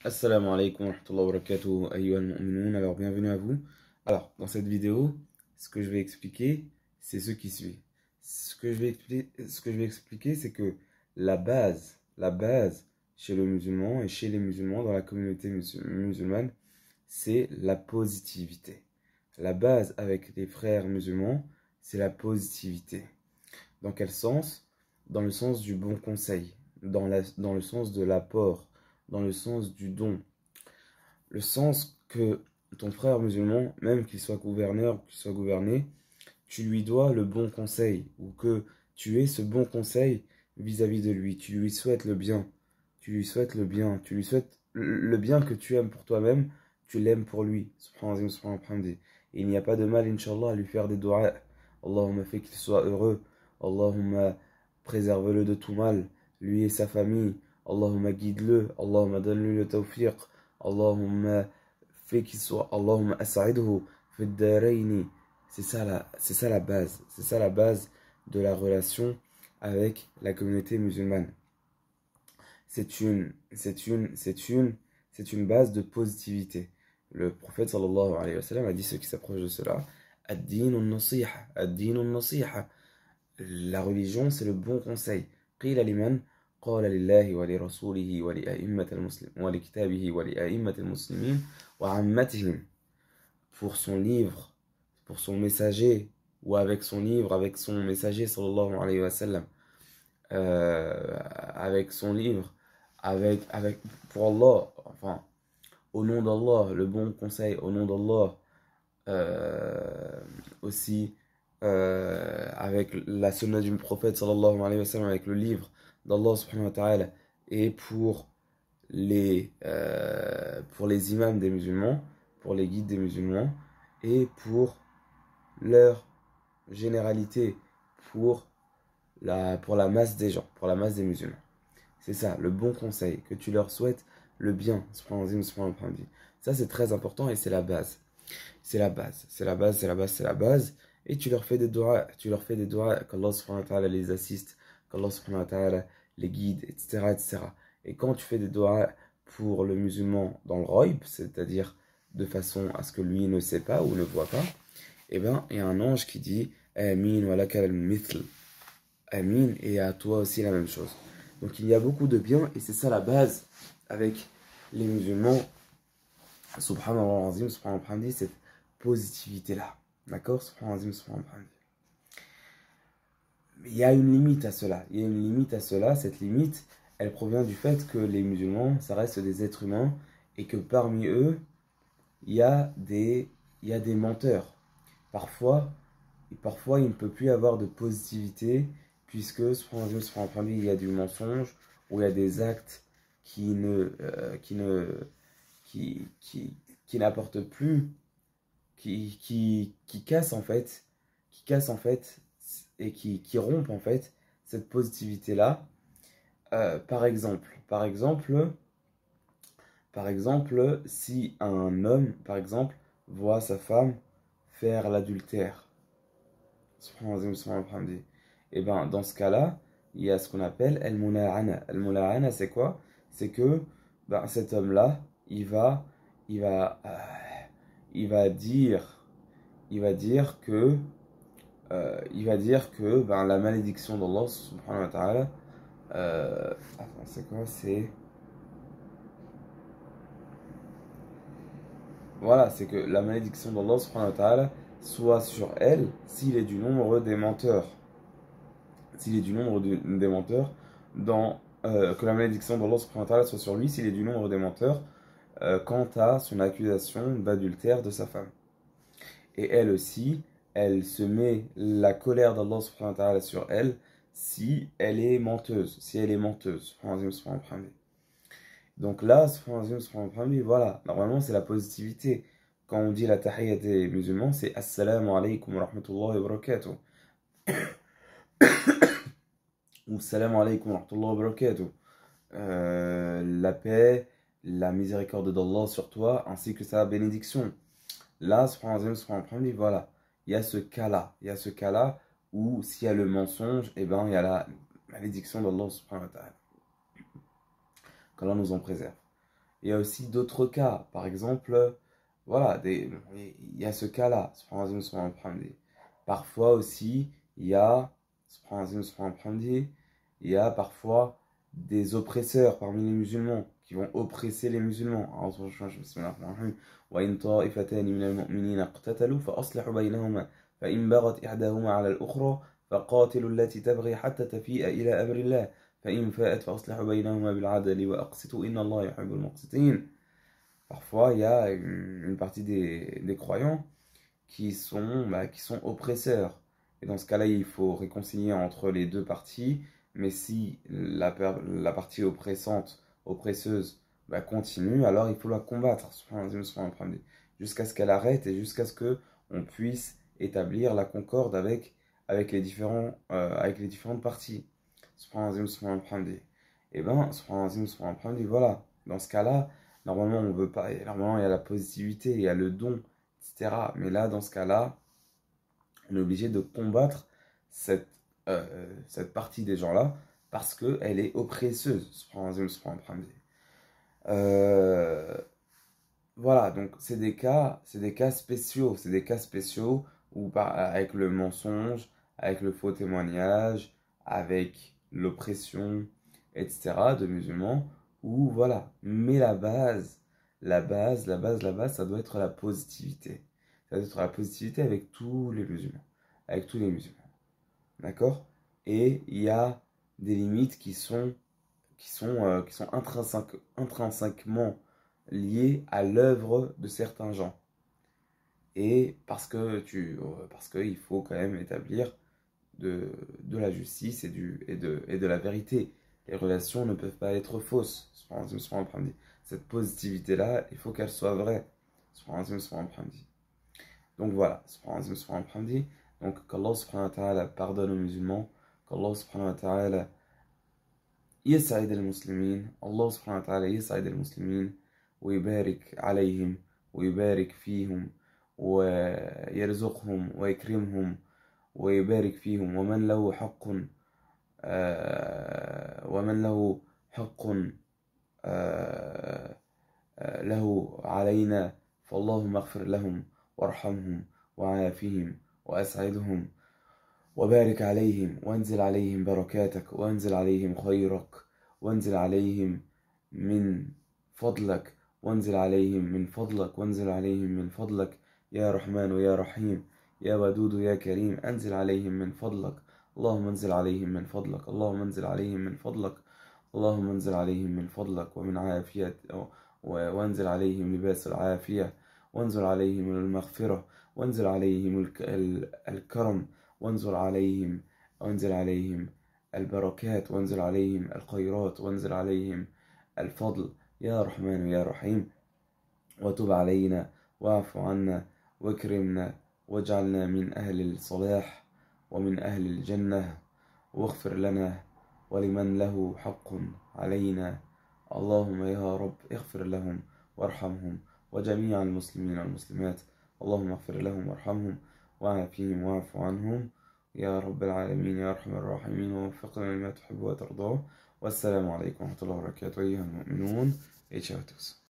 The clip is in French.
Assalamu alaikum wa rahmatullahi wa barakatuh, ayyuhal mu'minoun. Alors, bienvenue à vous. Alors, dans cette vidéo, ce que je vais expliquer, c'est ce qui suit. Ce que je vais expliquer, c'est que la base chez le musulman et chez les musulmans, dans la communauté musulmane, c'est la positivité. La base avec les frères musulmans, c'est la positivité. Dans quel sens? Dans le sens du bon conseil, dans le sens de l'apport, dans le sens du don. Le sens que ton frère musulman, même qu'il soit gouverneur ou qu'il soit gouverné, tu lui dois le bon conseil, ou que tu aies ce bon conseil vis-à-vis de lui. Tu lui souhaites le bien. Tu lui souhaites le bien. Tu lui souhaites le bien que tu aimes pour toi-même, tu l'aimes pour lui. Subhanallah, subhanallah. Et il n'y a pas de mal, Inch'Allah, à lui faire des doigts. Allahumma fait qu'il soit heureux. Allahumma préserve-le de tout mal, lui et sa famille. Allahumma guide-le. Allahumma donne-lui le tawfiq. Allahumma fait qu'il soit. Allahumma as'idhu fi ad-daraini. C'est ça la base. C'est ça la base de la relation avec la communauté musulmane. C'est une base de positivité. Le prophète sallallahu alayhi wa sallam a dit ce qui s'approche de cela. Ad-dinu nasiha. Ad-dinu nasiha. La religion, c'est le bon conseil. قيل لمن قال لله ولرسوله ولأئمة المسلمين ولكتابه ولأئمة المسلمين وعامتهم. Pour son livre, pour son messager, ou avec son livre, avec son messager sallallahu alayhi wa sallam, avec son livre, pour Allah, enfin, au nom d'Allah, le bon conseil, au nom d'Allah, aussi, avec la sunna du prophète sallallahu alayhi wa sallam, avec le livre d'Allah subhanahu wa ta'ala, et pour les imams des musulmans, pour les guides des musulmans, et pour leur généralité, pour la masse des gens, pour la masse des musulmans. C'est ça, le bon conseil, que tu leur souhaites le bien. Ça, c'est très important et c'est la base. C'est la base, c'est la base, c'est la base, c'est la base. Et tu leur fais des doigts, qu'Allah subhanahu wa ta'ala les assiste, qu'Allah subhanahu wa ta'ala les guide, etc., etc. Et quand tu fais des doigts pour le musulman dans le roib, c'est-à-dire de façon à ce que lui ne sait pas ou ne voit pas, eh bien, il y a un ange qui dit Amin wa laka al-mithl. Amin, et à toi aussi la même chose. Donc il y a beaucoup de bien, et c'est ça la base avec les musulmans. Subhanallah azim, subhanallah, cette positivité-là. D'accord? Subhanallah azim, subhanallah. Mais il y a une limite à cela. Il y a une limite à cela. Cette limite, elle provient du fait que les musulmans, ça reste des êtres humains, et que parmi eux, il y a des menteurs. Parfois, il ne peut plus y avoir de positivité, puisque il y a du mensonge, ou il y a des actes qui n'apportent plus, qui cassent en fait, et qui rompent en fait cette positivité-là. Par exemple, si un homme, par exemple, voit sa femme faire l'adultère, et ben dans ce cas-là, il y a ce qu'on appelle el-mula'ana. El-mula'ana, c'est quoi? C'est que ben, cet homme-là, il va, il va dire, il va dire que ben, la malédiction d'Allah subhanahu wa ta'ala, attends, c'est quoi? Voilà, c'est que la malédiction d'Allah subhanahu wa ta'ala soit sur elle s'il est du nombre des menteurs. S'il est du nombre des menteurs, que la malédiction d'Allah subhanahu wa ta'ala soit sur lui s'il est du nombre des menteurs quant à son accusation d'adultère de sa femme. Et elle aussi, elle se met la colère d'Allah subhanahu wa ta'ala sur elle si elle est menteuse. Donc là, voilà, normalement c'est la positivité. Quand on dit la tahiyya des musulmans, c'est Assalamu alaikum wa rahmatullahi wa barakatuh. Ou Salam alaikum wa rahmatullahi wa barakatuh. La paix, la miséricorde d'Allah sur toi, ainsi que sa bénédiction. Là, voilà, il y a ce cas-là où s'il y a le mensonge, eh ben, il y a la malédiction d'Allah subhanahu wa ta'ala. Qu'Allah nous en préserve. Il y a aussi d'autres cas. Par exemple, voilà, il y a ce cas-là. Parfois aussi, il y a, il y a parfois des oppresseurs parmi les musulmans qui vont oppresser les musulmans. وإن طائفتان من المؤمنين اقتتلوا فأصلحوا بينهما فإن بغت إحداهما على الأخرى فقاتلوا التي تبغي حتى تفيء إلى أمر الله فإن فاءت فأصلحوا بينهما بالعدل وأقسطوا إن الله يحب المقسطين. Parfois, il y a une partie des croyants qui sont oppresseurs. Et dans ce cas-là, il faut réconcilier entre les deux parties. Mais si la partie oppresseuse, continue, alors il faut la combattre jusqu'à ce qu'elle arrête et jusqu'à ce qu'on puisse établir la concorde avec les différentes parties. Et ben, voilà. Dans ce cas-là, normalement, on veut pas. Normalement, il y a la positivité, il y a le don, etc. Mais là, dans ce cas-là, on est obligé de combattre cette partie des gens-là parce qu'elle est oppresseuse. Voilà, donc c'est des cas spéciaux. C'est des cas spéciaux où, avec le mensonge, avec le faux témoignage, avec l'oppression, etc. de musulmans, où voilà. Mais la base, ça doit être la positivité. Ça doit être la positivité avec tous les musulmans. Avec tous les musulmans. D'accord? Et il y a des limites qui sont intrinsèquement liées à l'œuvre de certains gens. Et parce qu'il faut quand même établir de la justice et de la vérité. Les relations ne peuvent pas être fausses. Cette positivité-là, il faut qu'elle soit vraie. Donc voilà. Donc qu'Allah subhanahu wa ta'ala pardonne aux musulmans, qu'Allah subhanahu wa ta'ala يسعد المسلمين. الله سبحانه وتعالى يسعد المسلمين ويبارك عليهم ويبارك فيهم ويرزقهم ويكرمهم ويبارك فيهم ومن له حق له علينا فاللهم اغفر لهم وارحمهم وعافهم وأسعدهم وبارك عليهم وانزل عليهم بركاتك وانزل عليهم خيرك وانزل عليهم من فضلك وانزل عليهم من فضلك وانزل عليهم من فضلك يا رحمن ويا رحيم يا ودود يا كريم انزل عليهم من فضلك اللهم انزل عليهم من فضلك اللهم انزل عليهم من فضلك اللهم انزل عليهم من فضلك ومن عافية وانزل عليهم لباس العافية وانزل عليهم المغفرة وانزل عليهم الكرم وانزل عليهم البركات وانزل عليهم الخيرات وانزل عليهم الفضل يا رحمن يا رحيم وتب علينا واعف عنا واكرمنا واجعلنا من أهل الصلاح ومن أهل الجنة واغفر لنا ولمن له حق علينا اللهم يا رب اغفر لهم وارحمهم وجميع المسلمين والمسلمات اللهم اغفر لهم وارحمهم وعافهم واعف عنهم يا رب العالمين يا أرحم الراحمين ووفقنا لما تحب وترضاه والسلام عليكم ورحمة الله وبركاته أيها المؤمنون. Et ciao à tous.